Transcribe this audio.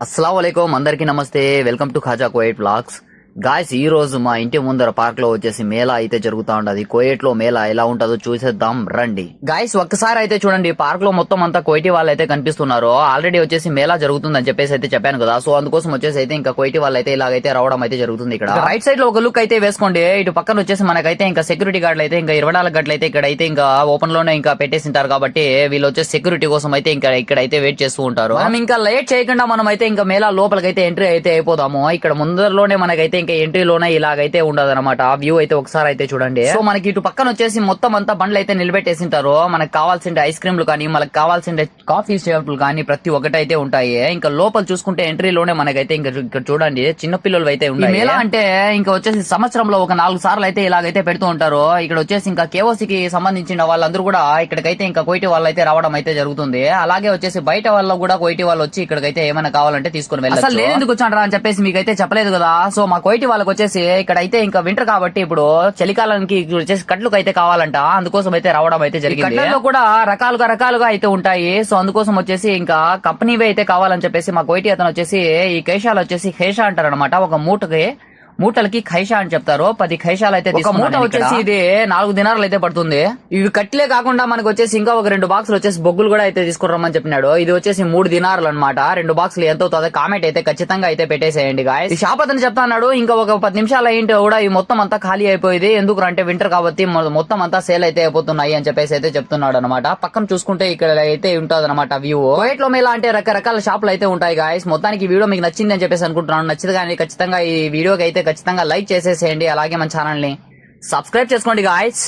అస్సలాముఅలైకుం అందరికీ నమస్తే. Welcome to Khaja Kuwait vlogs. Guys, ఈ రోజు మా ఇంటి ముందర పార్క్ లో వచ్చేసి మేళా అయితే జరుగుతా ఉండదు. కోయేట్ లో మేళా ఎలా ఉంటుందో చూసేద్దాం రండి. గాయ్స్, ఒక్కసారి అయితే చూడండి, పార్క్ లో మొత్తం అంతా కోయిటి వాళ్ళు అయితే కనిపిస్తున్నారు. ఆల్రెడీ వచ్చేసి మేళా జరుగుతుందని చెప్పేసి అయితే చెప్పాను కదా. సో అందుకోసం వచ్చేసి అయితే ఇంకా కోయిటి వాళ్ళు అయితే ఇలాగైతే రావడం అయితే జరుగుతుంది. ఇక్కడ రైట్ సైడ్ లో ఒక లుక్ అయితే వేసుకోండి. ఇటు పక్కన వచ్చేసి మనకైతే ఇంకా సెక్యూరిటీ గార్డులు అయితే ఇంకా 24 గంటలు అయితే ఇక్కడైతే ఇంకా ఓపెన్ లోనే ఇంకా పెట్టేసింటారు. కాబట్టి వీళ్ళు వచ్చేసి సెక్యూరిటీ కోసం అయితే ఇంకా ఇక్కడైతే వెయిట్ చేస్తూ ఉంటారు. మనం ఇంకా లేట్ చేయకుండా మనం అయితే ఇంకా మేళా లోపలికైతే ఎంట్రీ అయితే అయిపోదాము. ఇక్కడ ముందరలోనే మనకైతే ఇంకా ఎంట్రీలోనే ఇలాగైతే ఉండదు అనమాట. వ్యూ అయితే ఒకసారి అయితే చూడండి. సో మనకి ఇటు పక్కన వచ్చేసి మొత్తం అంతా బండ్లు అయితే నిలబెట్టేసింటారు. మనకు కావాల్సిన ఐస్ క్రీమ్లు కానీ, మనకు కావాల్సిన కాఫీ షాపులు కానీ ప్రతి ఒక్కటి అయితే ఉంటాయి. ఇంకా లోపల చూసుకుంటే ఎంట్రీలోనే మనకైతే ఇంకా ఇక్కడ చూడండి చిన్న పిల్లలు అయితే ఉన్నాయి. మేళా అంటే ఇంకా వచ్చేసి సంవత్సరంలో ఒక 4 సార్లు అయితే ఇలాగైతే పెడుతూ ఉంటారు. ఇక్కడ వచ్చేసి ఇంకా కేఓసికి సంబంధించిన వాళ్ళందరూ కూడా ఇక్కడికైతే ఇంకా కోయిటి వాళ్ళు అయితే రావడం అయితే జరుగుతుంది. అలాగే వచ్చేసి బయట వాళ్ళు కూడా కోయిటి వాళ్ళు వచ్చి ఇక్కడికైతే ఏమైనా కావాలంటే తీసుకుని వెళ్ళాలి. అసలు నేను ఎందుకు వచ్చాను అని చెప్పేసి మీకైతే చెప్పలేదు కదా. సో మా కోయిటి వాళ్ళకి వచ్చేసి ఇక్కడ అయితే ఇంకా వింటర్ కాబట్టి ఇప్పుడు చలికాలానికి వచ్చేసి కట్లకు అయితే కావాలంట. అందుకోసం అయితే రావడం అయితే జరిగింది. కట్లలో కూడా రకాలుగా అయితే ఉంటాయి. సో అందుకోసం వచ్చేసి ఇంకా కంపెనీవే అయితే కావాలని చెప్పేసి మా కోయిటి అతను వచ్చేసి ఈ ఖైషాలు వచ్చేసి ఖైషా అంటారు అనమాట. ఒక మూటలకి ఖైషా అని చెప్తారు. 10 ఖైషాలు అయితే ఒక మూట వచ్చేసి ఇది 4 దినాలు అయితే పడుతుంది. ఇవి కట్లే కాకుండా మనకు వచ్చేసి ఇంకా ఒక 2 బాక్సులు వచ్చేసి బొగ్గులు కూడా అయితే తీసుకురమ్మని చెప్పినాడు. ఇది వచ్చేసి 3 దినార్లు అనమాట. 2 బాక్సులు ఎంత అవుతుందో కామెంట్ అయితే ఖచ్చితంగా అయితే పెట్టేసేయండి గాయ్స్. ఈ షాప్ అతను చెప్తా అన్నాడు ఇంకా ఒక 10 నిమిషాలు అయింటే కూడా ఈ మొత్తం అంతా ఖాళీ అయిపోయింది. ఎందుకు అంటే వింటర్ కాబట్టి మొత్తం అంతా సేల్ అయితే అయిపోతున్నాయి అని చెప్పేసి అయితే చెప్తున్నాడు అనమాట. పక్కన చూసుకుంటే ఇక్కడ అయితే ఉంటుంది అనమాట వ్యూ. కోయట్ లో మేళా అంటే రకరకాల షాపులు అయితే ఉంటాయి గాయ్స్. మొత్తానికి వీడియో మీకు నచ్చింది అని చెప్పేసి అనుకుంటున్నాను. నచ్చింది కానీ ఖచ్చితంగా ఈ వీడియోకి అయితే ఖచ్చితంగా లైక్ చేసేసేయండి. అలాగే మన ఛానల్ ని సబ్స్క్రైబ్ చేసుకోండి గాయ్స్.